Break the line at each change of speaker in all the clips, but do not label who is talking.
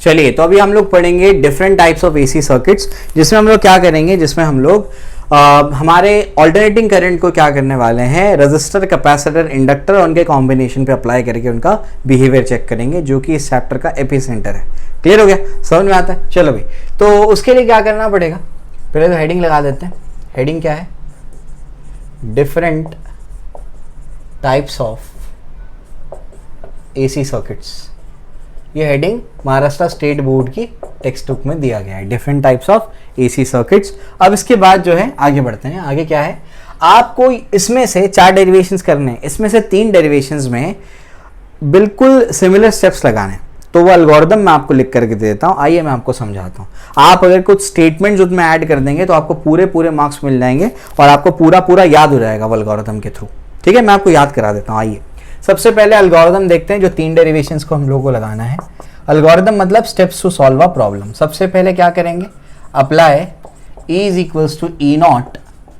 चलिए, तो अभी हम लोग पढ़ेंगे different types of AC circuits, जिसमें हम लोग क्या करेंगे, जिसमें हम लोग हमारे ऑल्टरनेटिंग करंट को क्या करने वाले हैं, रजिस्टर, कैपेसिटर, इंडक्टर और उनके कॉम्बिनेशन पे अप्लाई करके उनका बिहेवियर चेक करेंगे, जो कि इस चैप्टर का एपिसेंटर है। क्लियर हो गया, समझ में आता है? चलो भाई, तो उसके लिए क्या करना पड़ेगा, पहले तो हेडिंग लगा देते हैं। हेडिंग क्या है? Different types of AC circuits. ये हेडिंग महाराष्ट्र स्टेट बोर्ड की टेक्स्ट बुक में दिया गया है, different types of AC circuits. अब इसके बाद जो है आगे बढ़ते हैं। आगे क्या है, आपको इसमें से 4 डेरिवेशंस करने हैं, इसमें से 3 डेरिवेशंस में बिल्कुल सिमिलर स्टेप्स लगाने हैं। तो वो एल्गोरिदम मैं आपको लिख करके दे देता हूँ, आइए मैं आपको समझाता हूँ। आप अगर कुछ स्टेटमेंट्स उसमें ऐड कर देंगे तो आपको पूरे मार्क्स मिल जाएंगे और आपको पूरा याद हो जाएगा वो एल्गोरिदम के थ्रू। ठीक है, मैं आपको याद करा देता हूँ। आइए सबसे पहले एल्गोरिदम देखते हैं, जो 3 डेरिवेशंस को हम लोगों को लगाना है। एल्गोरिदम मतलब steps to solve a problem. सबसे पहले क्या करेंगे, apply E is equals to E naught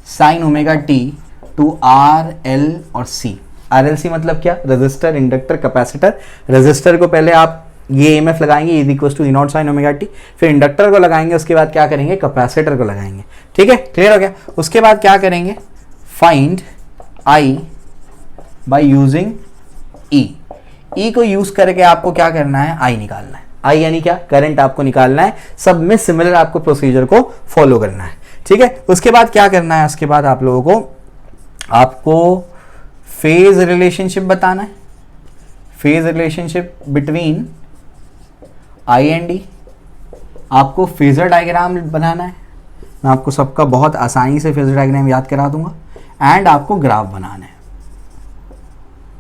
sine omega T to R L और सी। आर एल सी मतलब क्या, रजिस्टर, इंडक्टर, कैपेसिटर। रजिस्टर को पहले आप ये EMF लगाएंगे, is equals to E naught sine omega T, फिर इंडक्टर को लगाएंगे, उसके बाद क्या करेंगे, कैपेसिटर को लगाएंगे। ठीक है, क्लियर हो गया। उसके बाद क्या करेंगे, फाइंड आई बाय यूजिंग ई को यूज करके आपको क्या करना है, आई निकालना है। आई यानी क्या, करंट आपको निकालना है। सब में सिमिलर आपको प्रोसीजर को फॉलो करना है। ठीक है, उसके बाद क्या करना है, उसके बाद आप लोगों को आपको फेज रिलेशनशिप बताना है। Phase relationship between I and D. आपको फेजर डायग्राम बनाना है। मैं आपको सबका बहुत आसानी से फेजर डायग्राम याद करा दूंगा। एंड आपको ग्राफ बनाना है।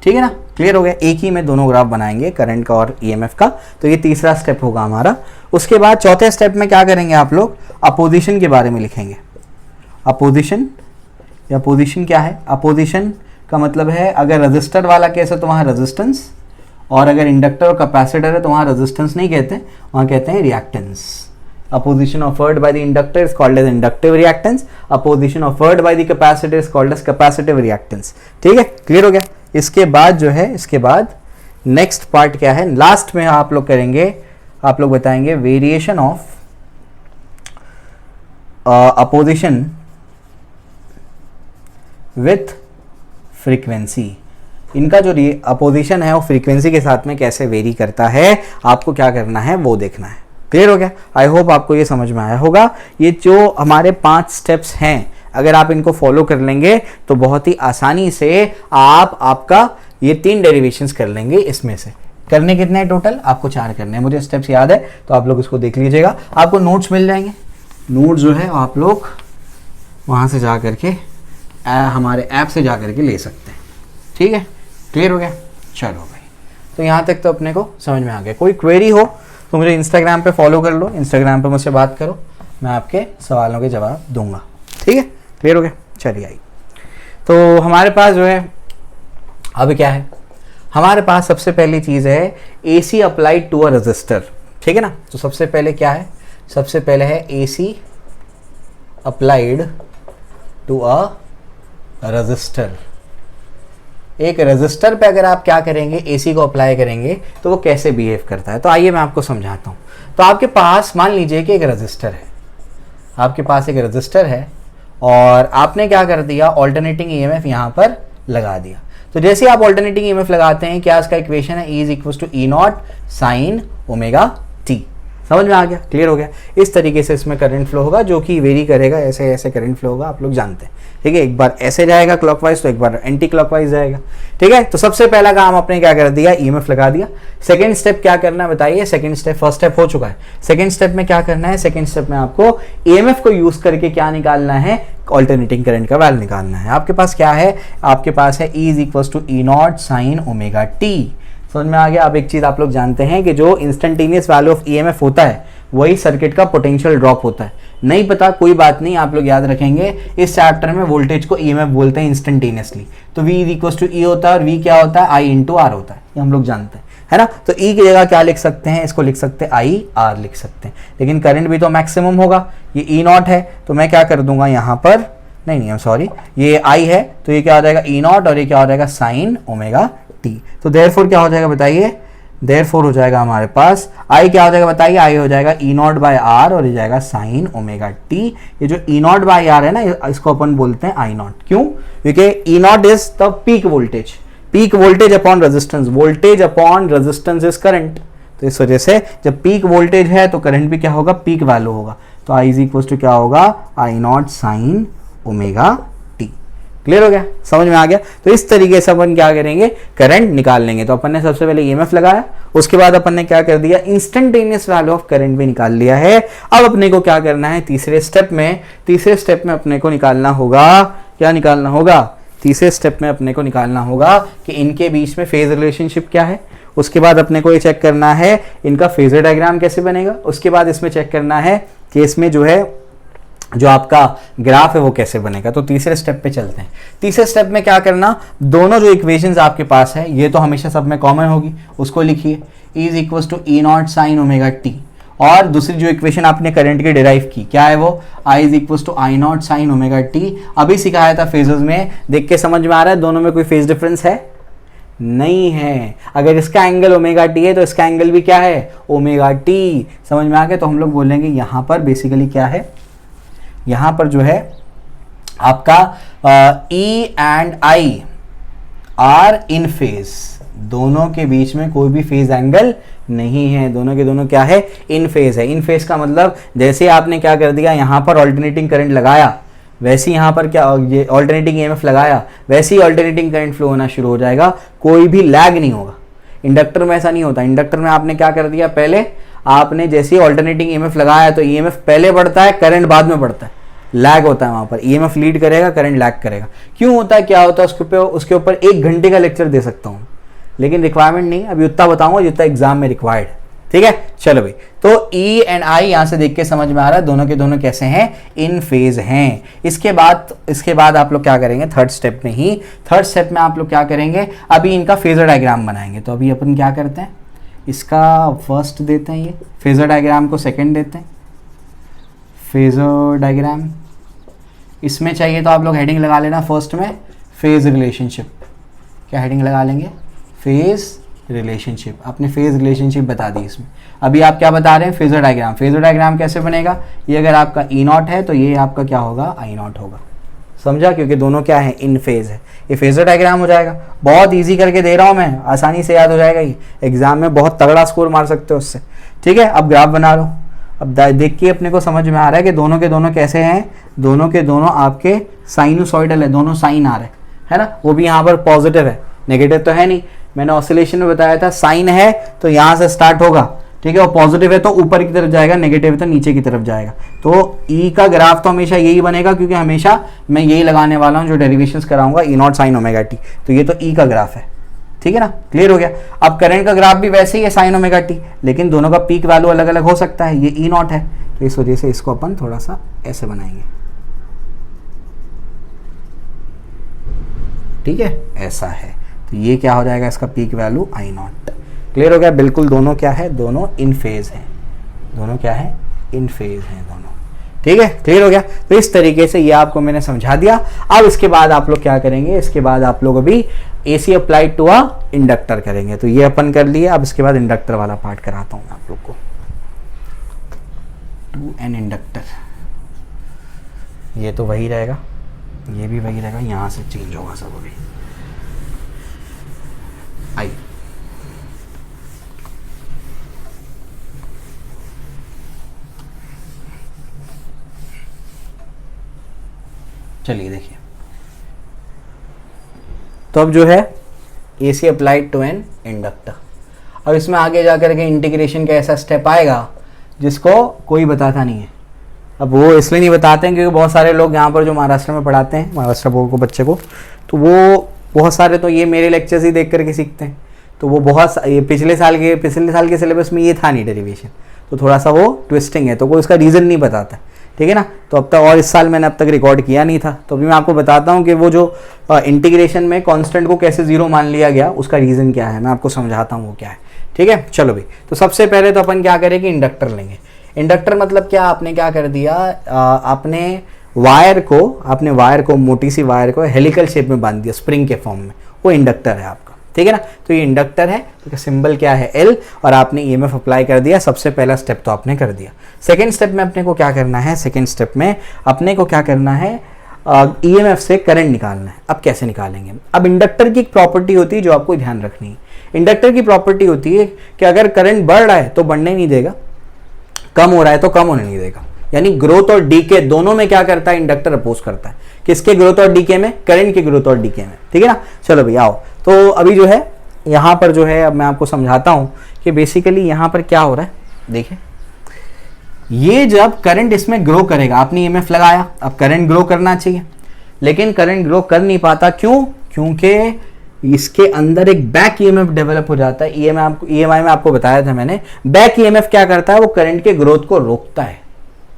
ठीक है ना, क्लियर हो गया। एक ही में दोनों ग्राफ बनाएंगे, करंट का और EMF का। तो ये तीसरा स्टेप होगा हमारा। उसके बाद चौथे स्टेप में क्या करेंगे, आप लोग अपोजिशन के बारे में लिखेंगे। अपोजिशन या पोजीशन क्या है, अपोजिशन का मतलब है अगर रजिस्टर वाला केस है तो वहाँ रेजिस्टेंस, और अगर इंडक्टर और कैपेसिटर है तो वहाँ रेजिस्टेंस नहीं कहते, वहाँ कहते हैं reactance. Opposition offered by the inductor is called as inductive reactance. Opposition offered by the capacitor is called as capacitive reactance. ठीक है, क्लियर हो गया। इसके बाद जो है, इसके बाद नेक्स्ट पार्ट क्या है, लास्ट में आप लोग करेंगे, आप लोग बताएंगे variation of opposition with frequency. इनका जो अपोजिशन है वो फ्रीक्वेंसी के साथ में कैसे वेरी करता है, आपको क्या करना है वो देखना है। क्लियर हो गया। आई होप आपको ये समझ में आया होगा। ये जो हमारे 5 स्टेप्स हैं, अगर आप इनको फॉलो कर लेंगे तो बहुत ही आसानी से आपका ये 3 डेरिवेशंस कर लेंगे। इसमें से करने कितने हैं टोटल, आपको 4 करने हैं। मुझे स्टेप्स याद है तो आप लोग इसको देख लीजिएगा। आपको नोट्स मिल जाएंगे। नोट्स जो है आप लोग वहाँ से जा करके हमारे ऐप से जा करके ले सकते हैं। ठीक है, क्लियर हो गया। चलो भाई, तो यहाँ तक तो अपने को समझ में आ गया। कोई क्वेरी हो तो मुझे इंस्टाग्राम पे फॉलो कर लो, इंस्टाग्राम पे मुझसे बात करो, मैं आपके सवालों के जवाब दूंगा। ठीक है, क्लियर हो गया। चलिए आई, तो हमारे पास जो है अब क्या है, हमारे पास सबसे पहली चीज़ है AC applied to a resistor. ठीक है ना, तो सबसे पहले क्या है, सबसे पहले है AC applied to a resistor. एक रजिस्टर पे अगर आप क्या करेंगे, AC को अप्लाई करेंगे तो वो कैसे बिहेव करता है। तो आइए मैं आपको समझाता हूँ। तो आपके पास मान लीजिए कि एक रजिस्टर है, आपके पास एक रजिस्टर है और आपने क्या कर दिया, ऑल्टरनेटिंग EMF यहाँ पर लगा दिया। तो जैसे आप ऑल्टरनेटिंग EMF लगाते हैं, क्या इसका इक्वेशन है, E is equal to E naught sine omega T. समझ में आ गया, क्लियर हो गया। इस तरीके से इसमें करंट फ्लो होगा, जो कि वेरी करेगा, ऐसे ऐसे करंट फ्लो होगा, आप लोग जानते हैं। ठीक है, एक बार ऐसे जाएगा क्लॉकवाइज तो एक बार एंटी क्लॉकवाइज जाएगा। ठीक है, तो सबसे पहला काम आपने क्या कर दिया, EMF लगा दिया। सेकंड स्टेप क्या करना है बताइए, सेकंड स्टेप, फर्स्ट स्टेप हो चुका है। सेकंड स्टेप में क्या करना है, सेकंड स्टेप में आपको EMF को यूज करके क्या निकालना है, ऑल्टरनेटिंग करंट का वैल्यू निकालना है। आपके पास क्या है, आपके पास है E is equal to E naught sine omega T. समझ में आ गया। अब एक चीज आप लोग जानते हैं कि जो इंस्टेंटेनियस वैल्यू ऑफ EMF होता है वही सर्किट का पोटेंशियल ड्रॉप होता है। नहीं पता कोई बात नहीं, आप लोग याद रखेंगे, इस चैप्टर में वोल्टेज को EMF बोलते हैं इंस्टेंटेनियसली। तो V is equal to E होता है और V क्या होता है, I इंटू R होता है, ये हम लोग जानते हैं, है ना। तो E की जगह क्या लिख सकते हैं, इसको लिख सकते हैं IR लिख सकते हैं। लेकिन करंट भी तो मैक्सिमम होगा, ये E नॉट है तो मैं क्या कर दूंगा यहाँ पर, नहीं सॉरी, ये I है तो ये क्या हो जाएगा E नॉट और ये क्या हो जाएगा साइन ओमेगा टी। तो देयरफॉर क्या हो जाएगा बताइए, देयरफॉर हो जाएगा हमारे पास आई क्या हो जाएगा बताइए, आई हो जाएगा ई नॉट बाय आर और ये जाएगा साइन ओमेगा टी। ये जो ई नॉट बाय आर है ना, इसको अपन बोलते हैं आई नॉट। क्यों? क्योंकि E naught is the peak voltage, peak voltage upon resistance, voltage upon resistance is current. तो इस वजह से जब पीक वोल्टेज है तो करंट भी क्या होगा, पीक वैल्यू होगा। तो आई इज इक्वल टू क्या होगा, I naught sine omega T. Clear हो गया, समझ में आ गया? तो इस तरीके से अपन क्या करेंगे, करंट निकाल लेंगे। तो अपन ने सबसे पहले ईएमएफ लगाया, उसके बाद अपन ने क्या कर दिया, इंस्टेंटेनियस वैल्यू ऑफ करंट भी निकाल लिया है। अब अपने को क्या करना है, तीसरे स्टेप में अपने को निकालना होगा, क्या निकालना होगा, तीसरे स्टेप में अपने को निकालना होगा कि इनके बीच में फेज रिलेशनशिप क्या है। उसके बाद अपने को ये चेक करना है इनका फेजर डायग्राम कैसे बनेगा। उसके बाद इसमें चेक करना है कि इसमें जो है जो आपका ग्राफ है वो कैसे बनेगा। तो तीसरे स्टेप पे चलते हैं। तीसरे स्टेप में क्या करना, दोनों जो इक्वेशंस आपके पास है ये तो हमेशा सब में कॉमन होगी, उसको लिखिए E is equal to E naught sine omega T. और दूसरी जो इक्वेशन आपने करंट की डिराइव की क्या है वो, I is equal to I naught sine omega T. अभी सिखाया था फेजेस में, देख के समझ में आ रहा है दोनों में कोई फेज डिफरेंस है? नहीं है। अगर इसका एंगल ओमेगा टी है तो इसका एंगल भी क्या है, ओमेगा टी। समझ में आ गया? तो हम लोग बोलेंगे यहां पर बेसिकली क्या है, यहां पर जो है आपका E and I are in phase, दोनों के बीच में कोई भी फेज एंगल नहीं है, दोनों के दोनों क्या है, इन फेज है। इन फेज का मतलब जैसे आपने क्या कर दिया, यहां पर ऑल्टरनेटिंग करंट लगाया, वैसे ही यहाँ पर क्या, ये ऑल्टरनेटिंग ईएमएफ लगाया, वैसे ही ऑल्टरनेटिंग करंट फ्लो होना शुरू हो जाएगा, कोई भी लैग नहीं होगा। इंडक्टर में ऐसा नहीं होता। इंडक्टर में आपने क्या कर दिया, पहले आपने जैसे ही ऑल्टरनेटिंग ईएमएफ लगाया तो ईएमएफ पहले बढ़ता है, करंट बाद में बढ़ता है, लैग होता है वहां पर। ईएमएफ लीड करेगा, करंट लैग करेगा। क्यों होता है, क्या होता है, उसके ऊपर 1 घंटे का लेक्चर दे सकता हूँ, लेकिन रिक्वायरमेंट नहीं, अभी उतना बताऊंगा जितना एग्जाम में रिक्वायर्ड। ठीक है, चलो भाई। तो E एंड I यहां से देख के समझ में आ रहा है दोनों के दोनों कैसे हैं, इन फेज हैं। इसके बाद आप लोग क्या करेंगे, थर्ड स्टेप में आप लोग क्या करेंगे, अभी इनका फेजर डायग्राम बनाएंगे। तो अभी अपन क्या करते हैं, इसका फर्स्ट देते हैं, ये फेजर डायग्राम को सेकंड देते हैं। फेजर डायग्राम इसमें चाहिए तो आप लोग हेडिंग लगा लेना फर्स्ट में, फेज रिलेशनशिप। क्या हेडिंग लगा लेंगे, फेज रिलेशनशिप। आपने फेज रिलेशनशिप बता दी इसमें। अभी आप क्या बता रहे हैं, फेजर डायग्राम। फेजर डायग्राम कैसे बनेगा, ये अगर आपका ई नॉट है तो ये आपका क्या होगा, आई नॉट होगा। समझा? क्योंकि दोनों क्या है, इन फेज है। ये फेजर डायग्राम हो जाएगा। बहुत इजी करके दे रहा हूं मैं, आसानी से याद हो जाएगा। ये एग्जाम में बहुत तगड़ा स्कोर मार सकते हो उससे। ठीक है, अब ग्राफ बना लो। अब देख के अपने को समझ में आ रहा है कि दोनों के दोनों कैसे हैं, दोनों के दोनों आपके साइनोसॉइडल है, दोनों साइन आ रहे हैं, है ना। वो भी यहाँ पर पॉजिटिव है, नेगेटिव तो है नहीं। मैंने ऑसिलेशन में बताया था साइन है तो यहां से स्टार्ट होगा, ठीक है, और पॉजिटिव है तो ऊपर की तरफ जाएगा, नेगेटिव है तो नीचे की तरफ जाएगा। तो ई का ग्राफ तो हमेशा यही बनेगा, क्योंकि हमेशा मैं यही लगाने वाला हूं जो डेरिवेशंस कराऊंगा, ई नॉट साइन ओमेगा टी। तो ये तो ई का ग्राफ है, ठीक है ना, क्लियर हो गया। अब करंट का ग्राफ भी वैसे ही है, साइन ओमेगा टी, लेकिन दोनों का पीक वैल्यू अलग अलग हो सकता है। ये ई नॉट है तो इस वजह से इसको अपन थोड़ा सा ऐसे बनाएंगे, ठीक है, ऐसा है। तो ये क्या हो जाएगा, इसका peak value I not. Clear हो गया, बिल्कुल दोनों क्या है, दोनों इन फेज हैं, दोनों क्या है, इन फेज हैं दोनों। ठीक है, क्लियर हो गया। तो इस तरीके से ये आपको मैंने समझा दिया। अब इसके बाद आप लोग क्या करेंगे, इसके बाद आप लोग अभी AC applied to a inductor करेंगे। तो ये अपन कर लिए। अब इसके बाद इंडक्टर वाला पार्ट कराता हूँ आप लोग को, टू एन इंडक्टर। ये तो वही रहेगा, ये भी वही रहेगा, यहाँ से चेंज होगा सब अभी। आई चलिए देखिए, तो अब जो है AC applied to an inductor. अब इसमें आगे जाकर के इंटीग्रेशन का ऐसा स्टेप आएगा जिसको कोई बताता नहीं है। अब वो इसलिए नहीं बताते हैं क्योंकि बहुत सारे लोग यहाँ पर जो महाराष्ट्र में पढ़ाते हैं, महाराष्ट्र बोर्ड को बच्चे को, तो वो बहुत सारे तो ये मेरे लेक्चर्स ही देख करके सीखते हैं। तो वो बहुत ये पिछले साल के सिलेबस में ये था नहीं डेरिवेशन, तो थोड़ा सा वो ट्विस्टिंग है, तो कोई उसका रीज़न नहीं बताता, ठीक है ना। तो अब तक, और इस साल मैंने अब तक रिकॉर्ड किया नहीं था, तो अभी मैं आपको बताता हूँ कि वो जो इंटीग्रेशन में कांस्टेंट को कैसे जीरो मान लिया गया, उसका रीज़न क्या है, मैं आपको समझाता हूँ वो क्या है। ठीक है, चलो भाई। तो सबसे पहले तो अपन क्या करेंगे, इंडक्टर लेंगे। इंडक्टर मतलब क्या, आपने क्या कर दिया, आपने वायर को मोटी सी वायर को हेलिकल शेप में बांध दिया, स्प्रिंग के फॉर्म में, वो इंडक्टर है आपका। ठीक है ना। तो ये इंडक्टर है, तो सिंबल क्या है L, और आपने ईएमएफ अप्लाई कर दिया। सबसे पहला स्टेप तो आपने कर दिया। सेकेंड स्टेप में अपने को क्या करना है, सेकेंड स्टेप में अपने को क्या करना है, ईएमएफ से करंट निकालना है। अब कैसे निकालेंगे, अब इंडक्टर की एक प्रॉपर्टी होती है जो आपको ध्यान रखनी है। इंडक्टर की प्रॉपर्टी होती है कि अगर करंट बढ़ रहा है तो बढ़ने नहीं देगा, कम हो रहा है तो कम होने नहीं देगा। यानी ग्रोथ और डीके दोनों में क्या करता है, इंडक्टर अपोज करता है। किसके ग्रोथ और डीके में, करंट के ग्रोथ और डीके में, ठीक है ना। चलो भैया आओ, तो अभी जो है यहाँ पर जो है, अब मैं आपको समझाता हूँ कि बेसिकली यहाँ पर क्या हो रहा है। देखिए, ये जब करंट इसमें ग्रो करेगा, आपने ईएमएफ लगाया, अब करंट ग्रो करना चाहिए, लेकिन करंट ग्रो कर नहीं पाता। क्यों, क्योंकि इसके अंदर एक बैक ईएमएफ डेवलप हो जाता है। ईएमआई में आपको बताया था मैंने, बैक ईएमएफ क्या करता है, वो करंट के ग्रोथ को रोकता है।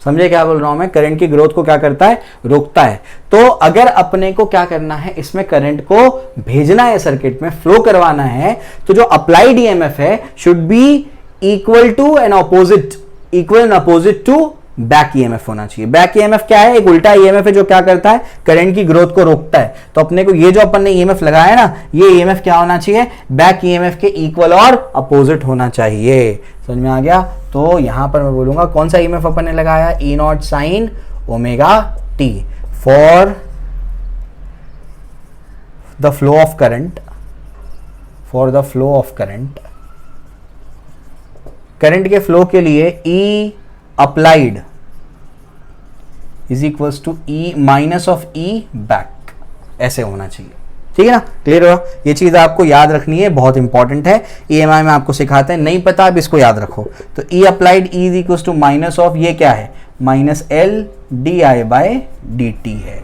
समझे क्या बोल रहा हूं मैं, करंट की ग्रोथ को क्या करता है, रोकता है। तो अगर अपने को क्या करना है, इसमें करंट को भेजना है, सर्किट में फ्लो करवाना है, तो जो अप्लाइड ईएमएफ है should be equal to an opposite, equal and opposite to back EMF होना चाहिए। बैक ईएमएफ क्या है, एक उल्टा ईएमएफ है जो क्या करता है, करंट की ग्रोथ को रोकता है। तो अपने को ये जो अपन ने ईएमएफ लगाया है ना, ये ईएमएफ क्या होना चाहिए, बैक ईएमएफ के इक्वल और अपोजिट होना चाहिए। समझ में आ गया। तो यहां पर मैं बोलूंगा कौन सा ईएमएफ अपन ने लगाया, E naught sine omega T for the flow of current, for the flow of current, current के फ्लो के लिए E applied is equals to E minus of E back, ऐसे होना चाहिए। ठीक है ना, क्लियर हुआ। ये चीज आपको याद रखनी है, बहुत इंपॉर्टेंट है। ईएमआई में आपको सिखाते हैं, नहीं पता अब इसको याद रखो। तो E applied E is equals to minus of, ये क्या है, minus L D I by D T है।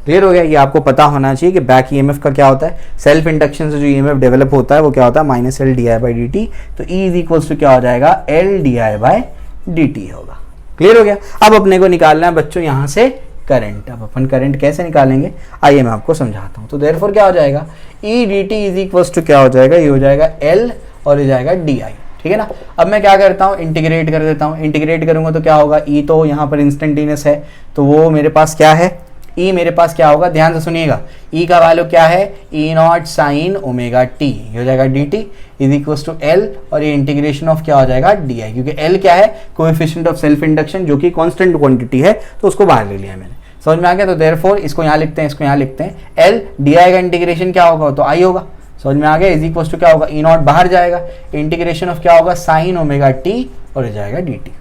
क्लियर हो गया। ये आपको पता होना चाहिए कि बैक ईएमएफ का क्या होता है, सेल्फ इंडक्शन से जो ईएमएफ डेवलप होता है वो क्या होता है, minus L D I by D T. तो ई इज इक्वल्स टू क्या हो जाएगा, L D I by D T होगा। क्लियर हो गया। अब अपने को निकालना है बच्चों यहां से करंट। अब अपन करंट कैसे निकालेंगे, आइए मैं आपको समझाता हूं। तो देयरफॉर क्या हो जाएगा, E D T is equals to क्या हो जाएगा, ये हो जाएगा एल और ये जाएगा डी आई। ठीक है ना। अब मैं क्या करता हूं, इंटीग्रेट कर देता हूं। इंटीग्रेट करूंगा तो क्या होगा, ई तो यहां पर इंस्टेंटेनियस है, तो वो मेरे पास क्या है, ई मेरे पास क्या होगा, ध्यान से सुनिएगा। ई का वैल्यू क्या है, E naught sine omega T, ये हो जाएगा D T is equals to L, और ये इंटीग्रेशन ऑफ क्या हो जाएगा, डी आई, क्योंकि एल क्या है, कोएफिशिएंट ऑफ सेल्फ इंडक्शन, जो कि कांस्टेंट क्वांटिटी है, तो उसको बाहर ले लिया मैंने। समझ में आ गया। तो देयरफॉर इसको यहाँ लिखते हैं, इसको यहाँ लिखते हैं, एल डी आई का इंटीग्रेशन क्या होगा, तो आई होगा। समझ में आ गया। इज इक्वल्स टू क्या होगा, ई नॉट बाहर जाएगा, इंटीग्रेशन ऑफ क्या होगा, साइन ओमेगा टी, और ये जाएगा डी टी।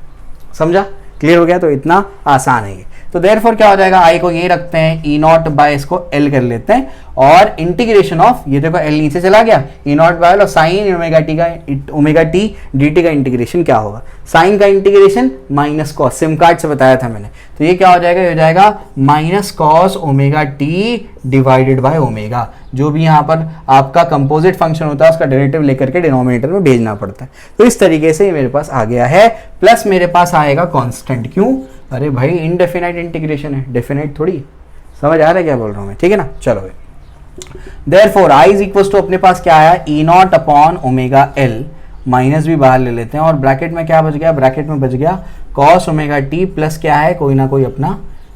समझा, क्लियर हो गया। तो इतना आसान है ये। तो देयरफॉर क्या हो जाएगा, आई को ये रखते हैं, ई नॉट बाय इसको एल कर लेते हैं, और इंटीग्रेशन ऑफ, ये देखो एल नीचे चला गया, ई नॉट बाय और साइन ओमेगा टी का, ओमेगा टी डी टी का इंटीग्रेशन क्या होगा, साइन का integration minus cos, SIM card से बताया था मैंने। तो ये क्या हो जाएगा, ये हो जाएगा minus cos omega T divided by omega. जो भी यहाँ पर आपका कंपोजिट फंक्शन होता है उसका डेरिवेटिव लेकर के डिनोमिनेटर में भेजना पड़ता है। तो इस तरीके से मेरे पास आ गया है, प्लस मेरे पास आएगा कांस्टेंट। क्यों, अरे भाई इनडेफिनाइट इंटीग्रेशन है, डेफिनाइट थोड़ी। समझ आ रहा है क्या बोल रहा हूं मैं, ठीक है ना। चलो therefore I is equals to अपने पास क्या आया, E naught upon omega L, minus भी बाहर ले लेते हैं, और ब्रैकेट में क्या बच गया, ब्रैकेट में बच गया कॉस ओमेगा टी प्लस क्या है, कोई ना कोई अपना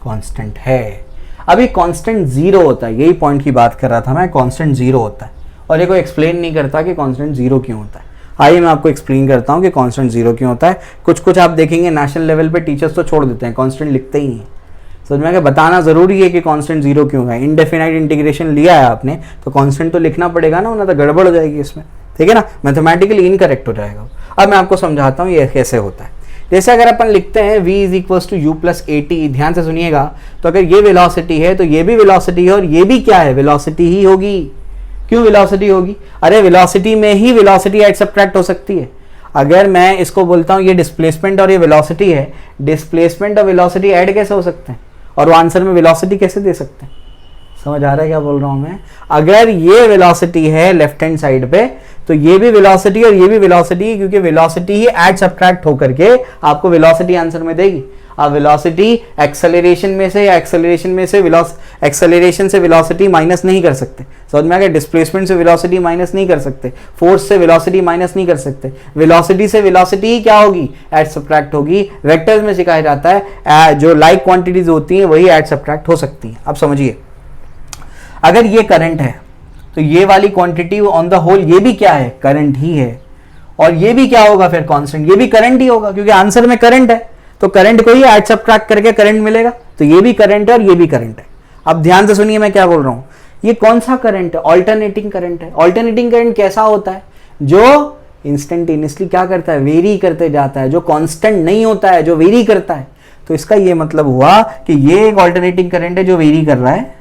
कांस्टेंट है। अभी कांस्टेंट जीरो होता है, यही पॉइंट की बात कर रहा था मैं, कांस्टेंट जीरो होता है, और ये कोई एक्सप्लेन नहीं करता कि कांस्टेंट जीरो क्यों होता है। आइए मैं आपको एक्सप्लेन करता हूँ कि कांस्टेंट जीरो क्यों होता है। कुछ आप देखेंगे नेशनल लेवल पे टीचर्स तो छोड़ देते हैं, कांस्टेंट लिखते ही नहीं। समझ में आ गया। बताना जरूरी है कि कांस्टेंट जीरो क्यों है। इनडेफिनाइट इंटीग्रेशन लिया है आपने तो कांस्टेंट तो लिखना पड़ेगा ना, तो गड़बड़ हो जाएगी इसमें, ठीक है ना, मैथमेटिकली इनकरेक्ट हो जाएगा। अब मैं आपको समझाता हूँ ये कैसे होता है। जैसे अगर अपन लिखते हैं v is equals to U plus A T, ध्यान से सुनिएगा। तो अगर ये वेलोसिटी है तो ये भी वेलोसिटी है, और ये भी क्या है, वेलोसिटी ही होगी। क्यों वेलोसिटी होगी, अरे वेलोसिटी में ही वेलोसिटी ऐड सब्ट्रैक्ट हो सकती है। अगर मैं इसको बोलता हूँ ये डिस्प्लेसमेंट और ये वेलोसिटी है, डिस्प्लेसमेंट और वेलोसिटी ऐड कैसे हो सकते हैं, और वो आंसर में वेलोसिटी कैसे दे सकते हैं। समझ आ रहा है क्या बोल रहा हूं मैं। अगर ये वेलोसिटी है लेफ्ट हैंड साइड पे, तो ये भी वेलोसिटी और ये भी वेलोसिटी, क्योंकि वेलोसिटी ही ऐड सब्ट्रैक्ट होकर के आपको वेलोसिटी आंसर में देगी। अब वेलोसिटी एक्सेलरेशन में से या एक्सेलरेशन से वेलोसिटी माइनस नहीं कर सकते। समझ में आ गया। डिस्प्लेसमेंट से वेलोसिटी माइनस नहीं कर सकते, फोर्स से वेलोसिटी माइनस नहीं कर सकते। वेलोसिटी से वेलोसिटी ही क्या होगी, ऐड सब्ट्रैक्ट होगी। वेक्टर्स में सिखाया जाता है जो लाइक क्वांटिटीज होती हैं वही ऐड सब्ट्रैक्ट हो सकती हैं। अब समझिए, अगर ये करंट है, तो ये वाली क्वांटिटी ऑन द होल ये भी क्या है, करंट ही है, और ये भी क्या होगा फिर कांस्टेंट, ये भी करंट ही होगा क्योंकि आंसर में करंट है, तो करंट को ही ऐड सब्ट्रैक्ट करके करंट मिलेगा, तो ये भी करंट है और ये भी करंट है। अब ध्यान से सुनिए मैं क्या बोल रहा हूं, ये कौन सा करंट है, ऑल्टरनेटिंग करंट है। ऑल्टरनेटिंग करंट कैसा होता है, जो इंस्टेंटेनियसली क्या करता है, वेरी करते जाता है, जो कांस्टेंट नहीं होता है, जो वेरी करता है। तो इसका ये मतलब हुआ कि ये एक ऑल्टरनेटिंग करंट है जो वेरी कर रहा है,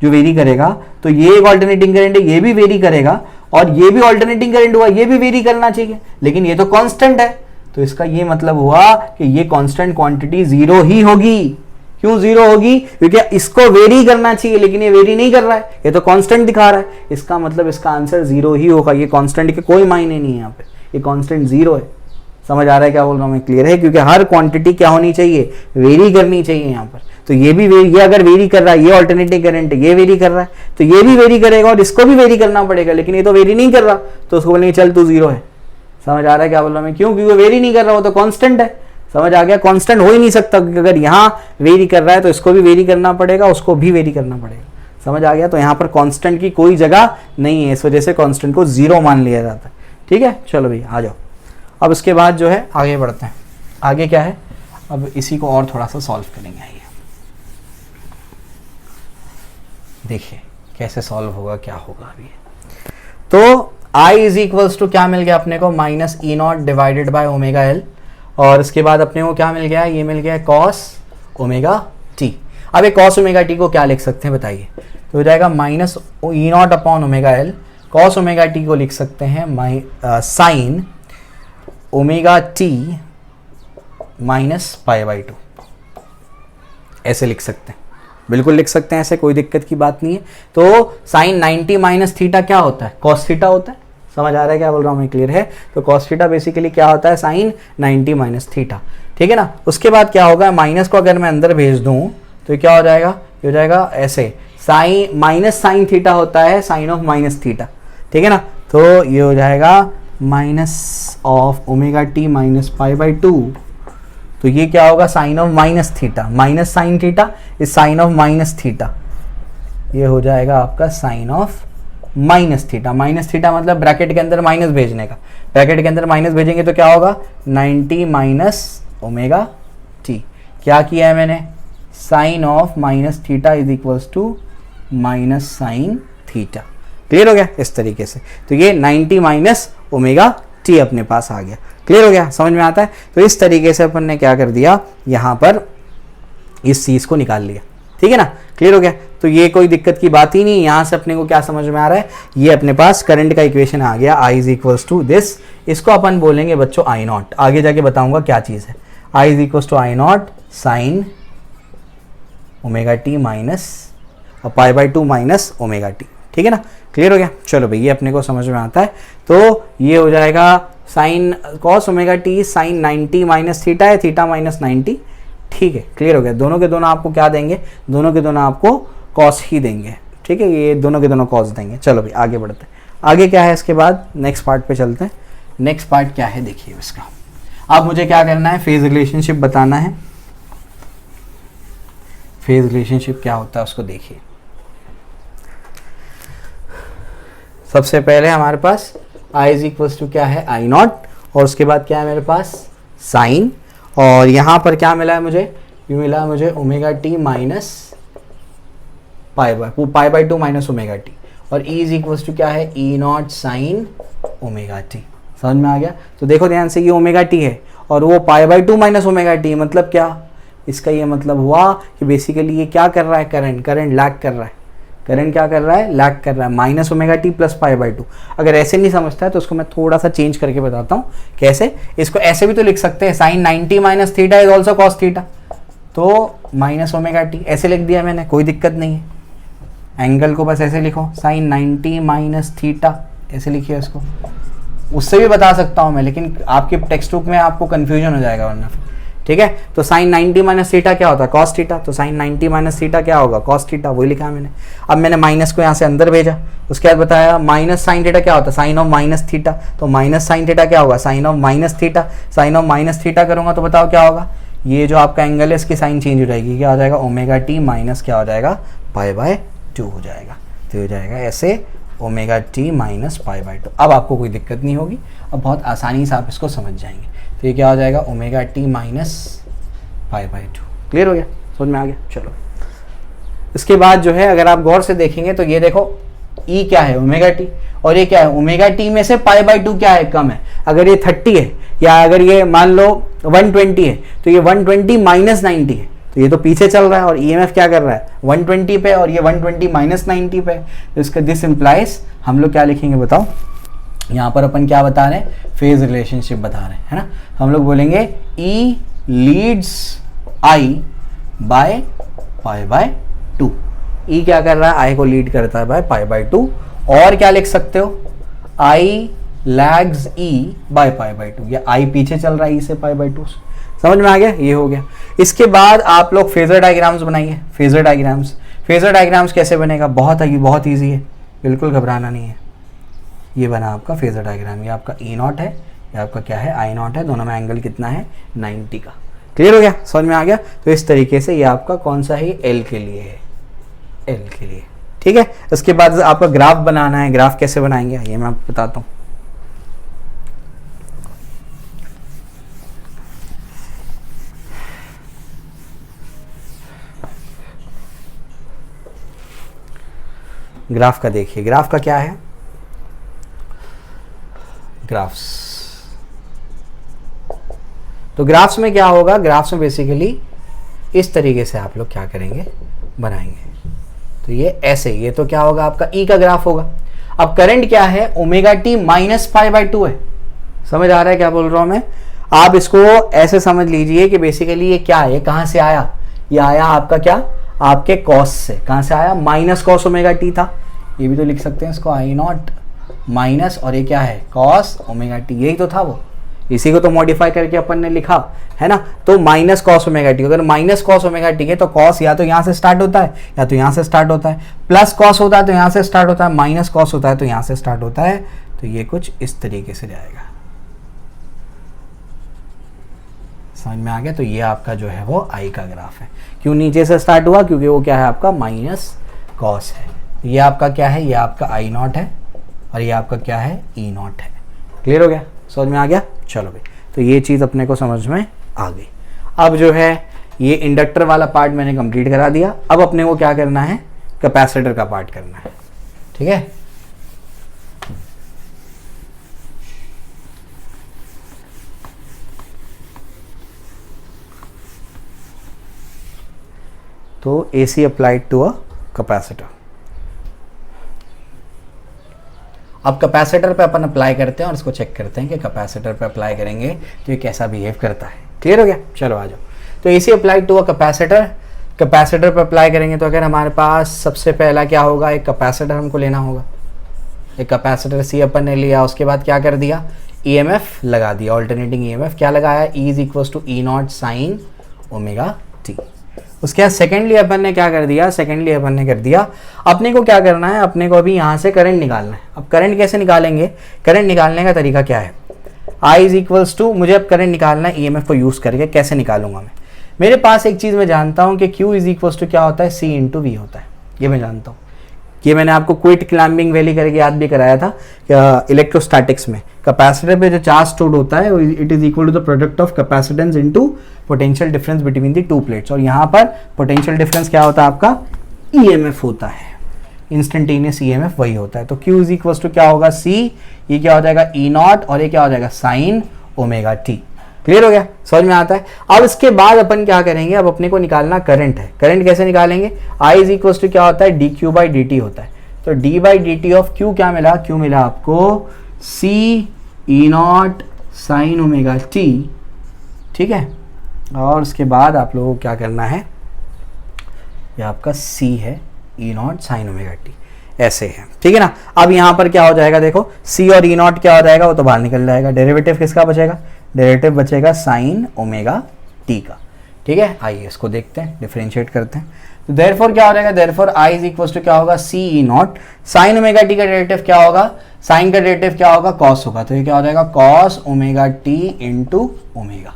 जो वेरी करेगा, तो ये एक ऑल्टरनेटिंग करंट है, ये भी वेरी करेगा, और ये भी ऑल्टरनेटिंग करंट हुआ, ये भी वेरी करना चाहिए, लेकिन ये तो कांस्टेंट है। तो इसका ये मतलब हुआ कि ये कांस्टेंट क्वांटिटी जीरो ही होगी। क्यों जीरो होगी, क्योंकि इसको वेरी करना चाहिए लेकिन ये वेरी नहीं कर रहा है, ये तो कांस्टेंट दिखा रहा है, इसका मतलब इसका आंसर जीरो ही होगा। ये कांस्टेंट के कोई मायने नहीं है यहाँ पे, ये कांस्टेंट जीरो है। समझ आ रहा है क्या बोल रहा हूँ मैं, क्लियर है, क्योंकि हर क्वांटिटी क्या होनी चाहिए, वेरी करनी चाहिए यहाँ पर। तो ये भी ये अगर वेरी कर रहा है, ये ऑल्टरनेटिंग करंट है, ये वेरी कर रहा है, तो ये भी वेरी करेगा और इसको भी वेरी करना पड़ेगा, लेकिन ये तो वेरी नहीं कर रहा, तो उसको बोलेंगे चल तू जीरो है। समझ आ रहा है क्या बोल रहा हूँ मैं, क्यों, क्योंकि वो वेरी नहीं कर रहा, वो तो कांस्टेंट है। समझ आ गया, कांस्टेंट हो ही नहीं सकता, क्योंकि अगर यहाँ वेरी कर रहा है तो इसको भी वेरी करना पड़ेगा, उसको भी वेरी करना पड़ेगा। समझ आ गया, तो यहाँ पर कांस्टेंट की कोई जगह नहीं है, इस वजह से कांस्टेंट को जीरो मान लिया जाता है। ठीक है, चलो भाई आ जाओ। अब उसके बाद जो है आगे बढ़ते हैं। आगे क्या है, अब इसी को और थोड़ा सा सॉल्व करेंगे। आइए देखिए कैसे सॉल्व होगा, क्या होगा अभी। तो I इज इक्वल्स टू क्या मिल गया अपने को, minus E not divided by omega L, और इसके बाद अपने को क्या मिल गया, ये मिल गया कॉस ओमेगा टी। अब ये कॉस ओमेगा टी को क्या लिख सकते हैं बताइए, तो हो जाएगा माइनस ई naught upon omega L, cos omega T को लिख सकते हैं sign omega T minus pi by 2, ऐसे लिख सकते हैं, बिल्कुल लिख सकते हैं ऐसे, कोई दिक्कत की बात नहीं है। तो साइन 90 माइनस थीटा क्या होता है, कॉस थीटा होता है। समझ आ रहा है क्या बोल रहा हूँ मैं, क्लियर है। तो कॉस थीटा बेसिकली क्या होता है, साइन 90 माइनस थीटा, ठीक है ना। उसके बाद क्या होगा, माइनस को अगर मैं अंदर भेज दूँ तो क्या हो जाएगा, ये हो जाएगा ऐसे, साइन माइनस साइन थीटा होता है साइन ऑफ माइनस थीटा, ठीक है ना। तो ये हो जाएगा minus of omega T minus pi by 2, तो ये क्या होगा, sine of minus theta, minus sine theta is sine of minus theta, ये हो जाएगा आपका sine of minus theta. Minus theta मतलब ब्रैकेट के अंदर माइनस भेजने का, ब्रैकेट के अंदर माइनस भेजेंगे तो क्या होगा, 90 माइनस ओमेगा टी। क्या किया है मैंने, sine of minus theta is equals to minus sine theta. Clear हो गया इस तरीके से। तो ये 90 माइनस ओमेगा टी अपने पास आ गया। क्लियर हो गया, समझ में आता है। तो इस तरीके से अपन ने क्या कर दिया, यहाँ पर इस चीज़ को निकाल लिया, ठीक है ना। क्लियर हो गया, तो ये कोई दिक्कत की बात ही नहीं। यहाँ से अपने को क्या समझ में आ रहा है, ये अपने पास करंट का इक्वेशन आ गया, I is equals to this, इसको अपन बोलेंगे बच्चों आई नॉट, आगे जाके बताऊंगा क्या चीज़ है। I is equals to I naught sine omega T minus pi by 2 minus omega T, ठीक है ना। क्लियर हो गया, चलो भाई ये अपने को समझ में आता है। तो ये हो जाएगा sine cos omega T sine 90 minus theta है, थीटा माइनस 90, ठीक है। क्लियर हो गया, दोनों के दोनों आपको क्या देंगे, दोनों के दोनों आपको कॉस ही देंगे, ठीक है, ये दोनों के दोनों कॉस देंगे। चलो भाई आगे बढ़ते हैं, आगे क्या है इसके बाद, नेक्स्ट पार्ट पे चलते हैं। नेक्स्ट पार्ट क्या है देखिए इसका, अब मुझे क्या करना है, फेज रिलेशनशिप बताना है। फेज रिलेशनशिप क्या होता है उसको देखिए। सबसे पहले हमारे पास I इज इक्वल्स टू क्या है, आई नॉट, और उसके बाद क्या है मेरे पास साइन, और यहाँ पर क्या मिला है मुझे, ये मिला है मुझे omega T minus pi by 2 minus omega T, और E इज इक्वल्स टू क्या है, E naught sine omega T. समझ में आ गया। तो देखो ध्यान से, ये ओमेगा टी है और वो पाई बाई 2 माइनस ओमेगा टी, मतलब क्या, इसका ये मतलब हुआ कि बेसिकली ये क्या कर रहा है, करंट लैग कर रहा है, करंट क्या कर रहा है, लैग कर रहा है, minus omega T plus pi by 2। अगर ऐसे नहीं समझता है तो उसको मैं थोड़ा सा चेंज करके बताता हूँ कैसे। इसको ऐसे भी तो लिख सकते हैं, sine 90 minus theta is also cos theta, तो माइनस ओमेगा टी ऐसे लिख दिया मैंने, कोई दिक्कत नहीं है। एंगल को बस ऐसे लिखो, साइन 90 माइनस थीटा ऐसे लिखिए इसको, उससे भी बता सकता हूँ मैं, लेकिन आपके टेक्स्ट बुक में आपको कन्फ्यूजन हो जाएगा वरना, ठीक है। तो साइन 90 माइनस थीटा क्या होता है, कॉस थीटा, तो साइन 90 माइनस थीटा क्या होगा, कॉस थीटा, वही लिखा मैंने। अब मैंने माइनस को यहाँ से अंदर भेजा, उसके बाद बताया माइनस साइन थीटा क्या होता है, साइन ऑफ माइनस थीटा, तो माइनस साइन थीटा क्या होगा, sine of minus theta, sine of minus theta करूँगा तो बताओ क्या होगा, ये जो आपका एंगल है इसकी साइन चेंज हो जाएगी, क्या हो जाएगा, ओमेगा टी माइनस क्या हो जाएगा, पाई बाय 2 हो जाएगा। तो हो जाएगा ऐसे omega T minus pi by to. अब आपको कोई दिक्कत नहीं होगी, अब बहुत आसानी से आप इसको समझ जाएंगे। तो ये क्या हो जाएगा, omega T minus pi by to. Clear हो गया, समझ में आ गया। चलो इसके बाद जो है अगर आप गौर से देखेंगे तो ये देखो ई क्या है, ओमेगा टी, और ये क्या है, ओमेगा टी में से पाई बाई टू क्या है, कम है। अगर ये 30 है या अगर ये मान लो 120 है तो ये 120 माइनस 90 है, तो ये तो पीछे चल रहा है और ईएमएफ क्या कर रहा है 120 पे, और ये 120 माइनस 90 पे। तो इसका दिस इम्प्लाइज हम लोग क्या लिखेंगे बताओ, यहाँ पर अपन क्या बता रहे हैं, फेज रिलेशनशिप बता रहे हैं, है ना। हम लोग बोलेंगे E leads I by pi by two. E क्या कर रहा है, आई को लीड करता है बाय पाई बाय टू। और क्या लिख सकते हो, I lags E by pi by two, या आई पीछे चल रहा है ई से पाई बाय टू। समझ में आ गया, ये हो गया। इसके बाद आप लोग फेजर डायग्राम्स बनाइए। फेजर डायग्राम्स कैसे बनेगा, बहुत ईजी है, बिल्कुल घबराना नहीं है। ये बना आपका फेजर डायग्राम, ये आपका ई नॉट है, ये आपका क्या है आई नॉट है, दोनों में एंगल कितना है 90 का। क्लियर हो गया, समझ में आ गया। तो इस तरीके से ये आपका कौन सा है, एल के लिए है, एल के लिए, ठीक है। उसके बाद आपका ग्राफ बनाना है। ग्राफ कैसे बनाएंगे ये मैं आपको बताता हूँ। ग्राफ का देखिए, ग्राफ का क्या है, ग्राफ्स। तो ग्राफ्स में क्या होगा, ग्राफ्स में बेसिकली इस तरीके से आप लोग क्या करेंगे, बनाएंगे। तो ये ऐसे, ये तो क्या होगा आपका ई का ग्राफ होगा। अब करंट क्या है, omega T minus pi by to है। समझ आ रहा है क्या बोल रहा हूं मैं। आप इसको ऐसे समझ लीजिए कि बेसिकली ये क्या है, ये कहां से आया, ये आया आपका क्या, आपके कॉस से। कहां से आया, माइनस कॉस ओमेगा टी था, ये भी तो लिख सकते हैं इसको, आई नॉट माइनस, और ये क्या है कॉस ओमेगा टी, यही तो था वो, इसी को तो मॉडिफाई करके अपन ने लिखा है ना। तो माइनस कॉस ओमेगा टी, अगर माइनस कॉस ओमेगा टी है तो कॉस या तो यहाँ से स्टार्ट होता है या तो यहाँ से स्टार्ट होता है, प्लस कॉस होता है तो यहाँ से स्टार्ट होता है, माइनस कॉस होता है तो यहाँ से स्टार्ट होता है। तो ये कुछ इस तरीके से जाएगा, समझ में आ गया। तो ये आपका जो है वो आई का ग्राफ है। क्यों नीचे से स्टार्ट हुआ, क्योंकि वो क्या है आपका माइनस कॉस है। ये आपका क्या है, ये आपका आई नॉट है, और ये आपका क्या है ई नॉट है। क्लियर हो गया, समझ में आ गया। चलो भाई, तो ये चीज़ अपने को समझ में आ गई। अब जो है ये इंडक्टर वाला पार्ट मैंने कंप्लीट करा दिया। अब अपने को क्या करना है, कैपेसिटर का पार्ट करना है, ठीक है। तो AC applied to a capacitor. अब कैपेसिटर पे अपन अप्लाई करते हैं और इसको चेक करते हैं कि कैपेसिटर पे अप्लाई करेंगे तो ये कैसा बिहेव करता है। क्लियर हो गया, चलो आ जाओ। तो AC applied to a capacitor, capacitor पे अप्लाई करेंगे तो अगर हमारे पास सबसे पहला क्या होगा, एक कैपेसिटर हमको लेना होगा। एक कैपेसिटर C अपन ने लिया, उसके बाद क्या कर दिया, EMF लगा दिया, ऑल्टरनेटिंग EMF क्या लगाया, E is equal to E naught sine omega T. उसके बाद सेकेंडली अपन ने क्या कर दिया, सेकेंडली अपन ने कर दिया, अपने को क्या करना है, अपने को अभी यहाँ से करंट निकालना है। अब करंट कैसे निकालेंगे, करंट निकालने का तरीका क्या है, I इज इक्वल्स टू, मुझे अब करंट निकालना है EMF को यूज़ करके। कैसे निकालूंगा मैं, मेरे पास एक चीज़ मैं जानता हूँ कि Q इज इक्वल्स टू क्या होता है, C इंटू V होता है, ये मैं जानता हूँ। ये मैंने आपको क्विट क्लैम्बिंग वैली करके याद भी कराया था इलेक्ट्रोस्टैटिक्स में। कैपेसिटर पे जो चार्ज स्टोर्ड होता है it is equal to the product of capacitance into potential difference between the two plates. और यहाँ पर पोटेंशियल डिफरेंस क्या होता है आपका, EMF होता है, इंस्टेंटेनियस EMF वही होता है। तो Q इज इक्वल टू क्या होगा, C, ये क्या हो जाएगा E नॉट, और ये क्या हो जाएगा साइन ओमेगा टी। क्लियर हो गया, समझ में आता है। अब इसके बाद अपन क्या करेंगे, अब अपने को निकालना करंट है। करंट कैसे निकालेंगे, I इज इक्वल टू क्या होता है, dq बाई dt होता है। तो d by dt of Q क्या मिला, Q मिला आपको C E naught sine omega T, ठीक है। और उसके बाद आप लोगों को क्या करना है, ये आपका C है E naught sine omega T, ऐसे है, ठीक है ना। अब यहाँ पर क्या हो जाएगा, देखो C और E नॉट क्या हो जाएगा, वो तो बाहर निकल जाएगा। डेरिवेटिव किसका बचेगा, डेरिवेटिव बचेगा साइन ओमेगा टी का, ठीक है। आइए इसको देखते हैं, डिफरेंशिएट करते हैं। तो देयरफॉर क्या हो जाएगा, therefore I is equal to क्या होगा, C E naught sine omega T का डेरिवेटिव क्या होगा, साइन का डेरिवेटिव क्या होगा, कॉस होगा। तो ये क्या हो जाएगा, cos omega T into omega.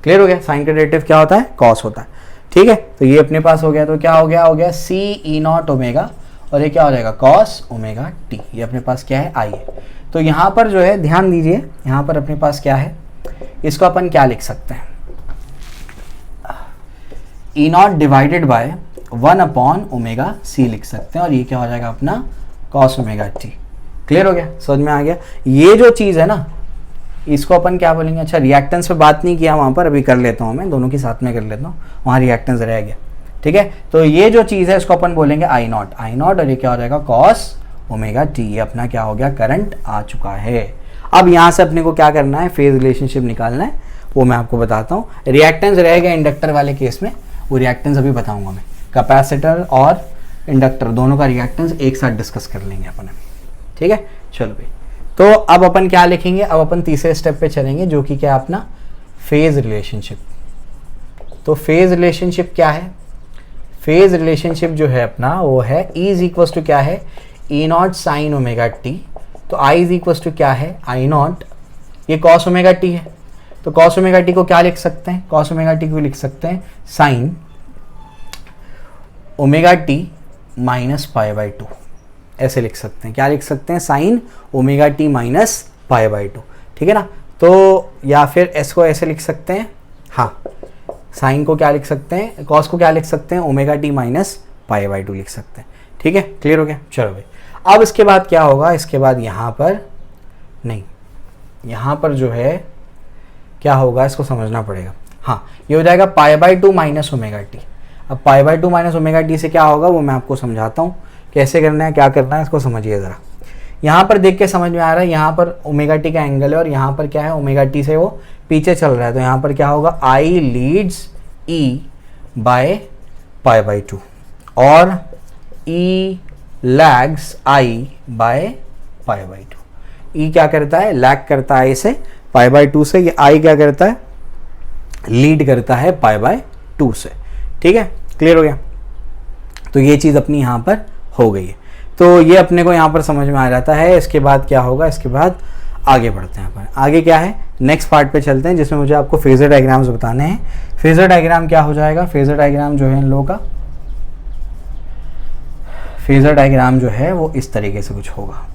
Clear हो गया, साइन का डेरिवेटिव क्या होता है, कॉस होता है, ठीक है। तो ये अपने पास हो गया, तो क्या हो गया, हो गया C E नॉट ओमेगा, और ये क्या हो जाएगा कॉस ओमेगा टी। ये अपने पास क्या है आई है। तो यहाँ पर जो है ध्यान दीजिए, यहाँ पर अपने पास क्या है, इसको अपन क्या लिख सकते हैं, ई नॉट डिवाइडेड बाय 1/ओमेगा c लिख सकते हैं, और ये क्या हो जाएगा अपना कॉस ओमेगा टी। क्लियर हो गया, समझ में आ गया। ये जो चीज़ है ना, इसको अपन क्या बोलेंगे, अच्छा रिएक्टेंस पे बात नहीं किया वहाँ पर, अभी कर लेता हूँ मैं, दोनों के साथ में कर लेता हूँ, वहाँ रिएक्टेंस रह गया। ठीक है, तो ये जो चीज़ है इसको अपन बोलेंगे आई नॉट, और ये क्या हो जाएगा कॉस ओमेगा टी। ये अपना क्या हो गया, करंट आ चुका है। अब यहाँ से अपने को क्या करना है, फेज रिलेशनशिप निकालना है, वो मैं आपको बताता हूँ। रिएक्टेंस रह गया इंडक्टर वाले केस में, वो रिएक्टेंस अभी बताऊँगा मैं। कैपेसिटर और इंडक्टर दोनों का रिएक्टेंस एक साथ डिस्कस कर लेंगे अपन अभी। ठीक है, चलो भाई। तो अब अपन क्या लिखेंगे, अब अपन तीसरे स्टेप पे चलेंगे, जो कि क्या अपना फेज रिलेशनशिप। तो फेज रिलेशनशिप क्या है, फेज रिलेशनशिप जो है अपना वो है E इज इक्वल टू क्या है, E naught sine omega T. तो I इज इक्वल टू क्या है, आई नॉट, ये कॉस ओमेगा टी है। तो कॉस ओमेगा टी को क्या लिख सकते हैं, कॉस ओमेगा टी को लिख सकते हैं sign omega T minus pi by to, ऐसे लिख सकते हैं। क्या लिख सकते हैं, sign omega T minus pi by to. ठीक है ना, तो या फिर एस को ऐसे लिख सकते हैं, हाँ, साइन को क्या लिख सकते हैं, कॉस को क्या लिख सकते हैं, omega T minus pi by to लिख सकते हैं। ठीक है, क्लियर हो गया। चलो भाई, अब इसके बाद क्या होगा, इसके बाद यहाँ पर नहीं, यहाँ पर जो है क्या होगा, इसको समझना पड़ेगा। हाँ, ये हो जाएगा pi by two minus omega T. अब pi by two minus omega T से क्या होगा वो मैं आपको समझाता हूँ, कैसे करना है, क्या करना है, इसको समझिए ज़रा। यहाँ पर देख के समझ में आ रहा है, यहाँ पर ओमेगा टी का एंगल है और यहाँ पर क्या है, ओमेगा टी से वो पीछे चल रहा है। तो यहाँ पर क्या होगा, I leads E by pi by two और E lags I by pi by two. E क्या करता है, लैग करता है इसे पाई बाई टू से, ये आई क्या करता है, लीड करता है पाई बाय टू से। ठीक है, क्लियर हो गया। तो ये चीज़ अपनी यहाँ पर हो गई है। तो ये अपने को यहाँ पर समझ में आ जाता है। इसके बाद क्या होगा, इसके बाद आगे बढ़ते हैं अपन। आगे क्या है, नेक्स्ट पार्ट पे चलते हैं, जिसमें मुझे आपको फेजर डायग्राम्स बताने हैं। फेजर डायग्राम क्या हो जाएगा, फेजर डायग्राम जो है इन लोगों का, फेजर डायग्राम जो है वो इस तरीके से कुछ होगा।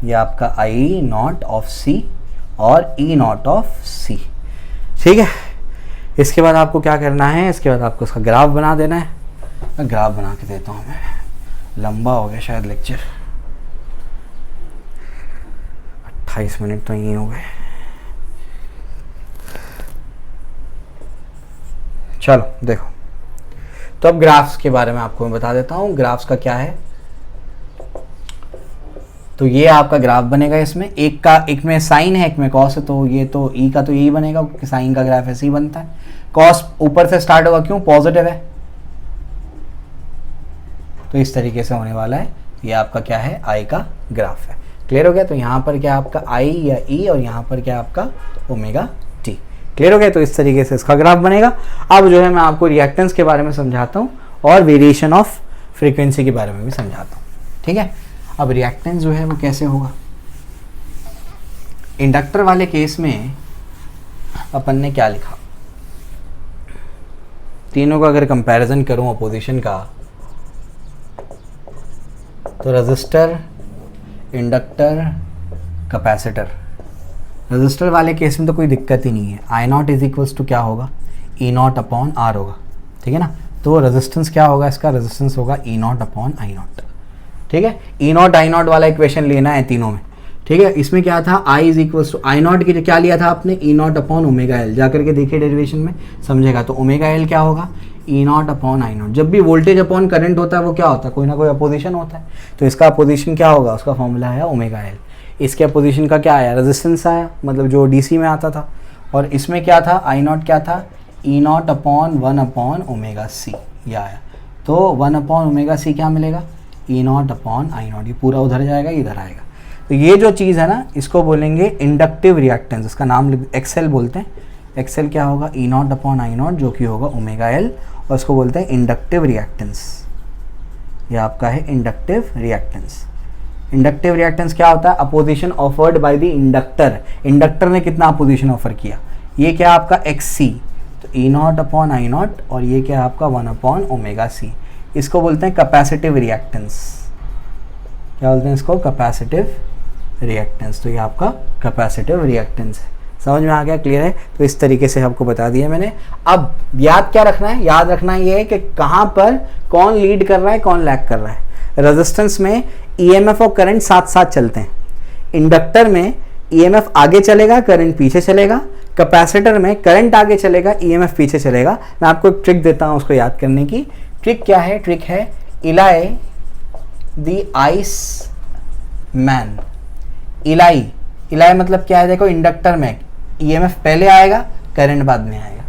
ये आपका आई नॉट ऑफ सी और ई नॉट ऑफ सी। ठीक है, इसके बाद आपको क्या करना है, इसके बाद आपको इसका ग्राफ बना देना है। ग्राफ बना के देता हूँ मैं, लंबा हो गया शायद लेक्चर, 28 मिनट तो यही हो गए। चलो देखो, तो अब ग्राफ्स के बारे में आपको मैं बता देता हूँ। ग्राफ्स का क्या है, तो ये आपका ग्राफ बनेगा। इसमें एक में साइन है, एक में कॉस है, तो ये तो ई का तो यही बनेगा क्योंकि साइन का ग्राफ ऐसे ही बनता है। कॉस ऊपर से स्टार्ट होगा, क्यों, पॉजिटिव है, तो इस तरीके से होने वाला है। ये आपका क्या है, आई का ग्राफ है। क्लियर हो गया। तो यहाँ पर क्या आपका आई या ई और यहाँ पर क्या आपका ओमेगा टी। क्लियर हो गया। तो इस तरीके से इसका ग्राफ बनेगा। अब जो है मैं आपको रिएक्टेंस के बारे में समझाता हूँ और वेरिएशन ऑफ फ्रीक्वेंसी के बारे में भी समझाता हूँ। ठीक है, अब रिएक्टेंस जो है वो कैसे होगा। इंडक्टर वाले केस में अपन ने क्या लिखा, तीनों का अगर कंपैरिजन करूं अपोजिशन का, तो रजिस्टर, इंडक्टर, कैपेसिटर। रजिस्टर वाले केस में तो कोई दिक्कत ही नहीं है। आई नॉट इज इक्वल्स टू क्या होगा, ई नॉट अपॉन आर होगा। ठीक है ना, तो रेजिस्टेंस क्या होगा, इसका रेजिस्टेंस होगा E naught upon I naught. ठीक है, ई नॉट आई नॉट वाला इक्वेशन लेना है तीनों में। ठीक है, इसमें क्या था, I is equals to I naught की क्या लिया था आपने, E naught upon omega L. जाकर के देखिए डेरिवेशन में समझेगा। तो ओमेगा एल क्या होगा, E naught upon I not. जब भी वोल्टेज अपॉन करंट होता है वो क्या होता है, कोई ना कोई अपोजिशन होता है। तो इसका अपोजिशन क्या होगा, उसका फॉर्मूला है ओमेगा एल। इसके अपोजिशन का क्या आया, रेजिस्टेंस आया, मतलब जो डीसी में आता था। और इसमें क्या था, आई नॉट क्या था, E naught upon 1 upon omega C, ये आया। तो 1 अपॉन ओमेगा सी क्या मिलेगा, E naught upon I naught. ये पूरा उधर जाएगा, इधर आएगा। तो ये जो चीज़ है ना, इसको बोलेंगे इंडक्टिव रिएक्टेंस। इसका नाम एक्सेल बोलते हैं। एक्सेल क्या होगा, E naught upon I not, जो कि होगा ओमेगा एल, और इसको बोलते हैं इंडक्टिव रिएक्टेंस। ये आपका है इंडक्टिव रिएक्टेंस। इंडक्टिव रिएक्टेंस क्या होता है, opposition offered by the inductor. Inductor ने कितना अपोजिशन ऑफर किया, ये क्या आपका एक्स सी, तो ई नॉट अपॉन आई नॉट, और ये क्या आपका 1 अपॉन ओमेगा सी। इसको बोलते हैं कैपेसिटिव रिएक्टेंस। क्या बोलते हैं इसको? Capacitive reactance. तो ये आपका कैपेसिटिव रिएक्टेंस है। समझ में आ गया? क्लियर है? तो इस तरीके से आपको बता दिया मैंने। अब याद क्या रखना है? याद रखना ये है कि कहाँ पर कौन लीड कर रहा है, कौन लैग कर रहा है। रेजिस्टेंस में ईएमएफ और करंट साथ साथ चलते हैं। इंडक्टर में ईएमएफ आगे चलेगा, करंट पीछे चलेगा। कैपेसिटर में करंट आगे चलेगा, ईएमएफ पीछे चलेगा। मैं आपको एक ट्रिक देता हूँ उसको याद करने की। ट्रिक क्या है? ट्रिक है इलाई द आइस मैन। इलाई मतलब क्या है? देखो, इंडक्टर में ईएमएफ पहले आएगा, करंट बाद में आएगा।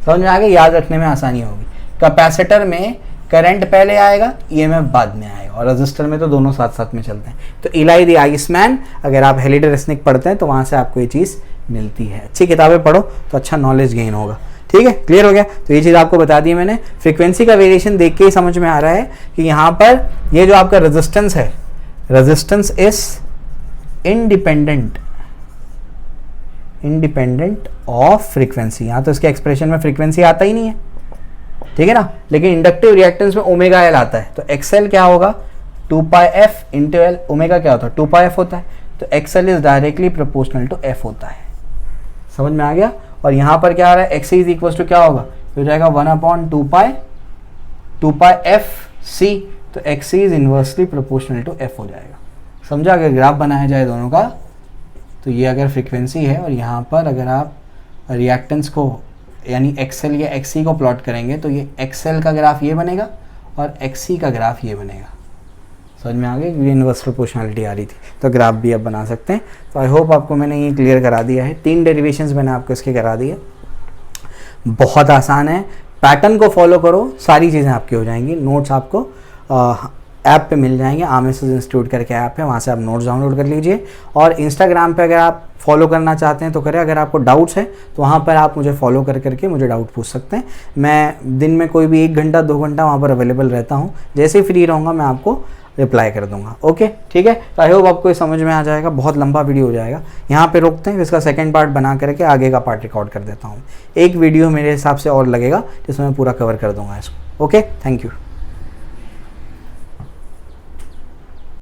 समझ में आ गया? याद रखने में आसानी होगी। कैपेसिटर में करंट पहले आएगा, ईएमएफ बाद में आएगा, और रजिस्टर में तो दोनों साथ साथ में चलते हैं। तो इलाई द आइसमैन, अगर आप हेलिडे रेसनिक पढ़ते हैं तो वहां से आपको ये चीज़ मिलती है। अच्छी किताबें पढ़ो तो अच्छा नॉलेज गेन होगा। ठीक है, क्लियर हो गया? तो ये चीज़ आपको बता दी मैंने। फ्रीक्वेंसी का वेरिएशन देख के ही समझ में आ रहा है कि यहाँ पर ये जो आपका रेजिस्टेंस है, resistance is independent of frequency. यहाँ तो इसके एक्सप्रेशन में फ्रीक्वेंसी आता ही नहीं है, ठीक है ना। लेकिन इंडक्टिव रिएक्टेंस में ओमेगा एल आता है, तो एक्सएल क्या होगा? 2πf into L. ओमेगा क्या होता है? 2πf होता है। तो XL is directly proportional to F होता है। समझ में आ गया? और यहाँ पर क्या आ रहा है? एक्स इज इक्वल टू क्या होगा? तो हो जाएगा 1/2πf(c). तो X is inversely proportional to F हो जाएगा। समझा? अगर ग्राफ बनाया जाए दोनों का, तो ये अगर फ्रीक्वेंसी है और यहाँ पर अगर आप रिएक्टेंस को यानी एक्सएल या एक्सी को प्लॉट करेंगे, तो ये एक्सएल का ग्राफ ये बनेगा और एक्सी का ग्राफ ये बनेगा। समझ में आ गया? ये इनवर्स प्रोपोर्शनलिटी आ रही थी, तो ग्राफ भी अब बना सकते हैं। तो आई होप आपको मैंने ये क्लियर करा दिया है। 3 डेरिवेशंस मैंने आपको इसके करा दिए। बहुत आसान है, पैटर्न को फॉलो करो, सारी चीज़ें आपकी हो जाएंगी। नोट्स आपको ऐप पे मिल जाएंगे। आमेसिस इंस्टीट्यूट करके ऐप है, वहाँ से आप नोट्स डाउनलोड कर लीजिए। और इंस्टाग्राम पे अगर आप फॉलो करना चाहते हैं तो करें। अगर आपको डाउट्स है तो वहाँ पर आप मुझे फॉलो करके मुझे डाउट पूछ सकते हैं। मैं दिन में कोई भी 1 घंटा 2 घंटा वहाँ पर अवेलेबल रहता हूँ। जैसे ही फ्री रहूँगा मैं आपको रिप्लाई कर दूंगा। ओके, ठीक है। तो आई होप आपको ये समझ में आ जाएगा। बहुत लंबा वीडियो हो जाएगा, यहाँ पे रोकते हैं। इसका सेकंड पार्ट बना करके आगे का पार्ट रिकॉर्ड कर देता हूँ। एक वीडियो मेरे हिसाब से और लगेगा जिसमें मैं पूरा कवर कर दूंगा इसको। Okay, thank you.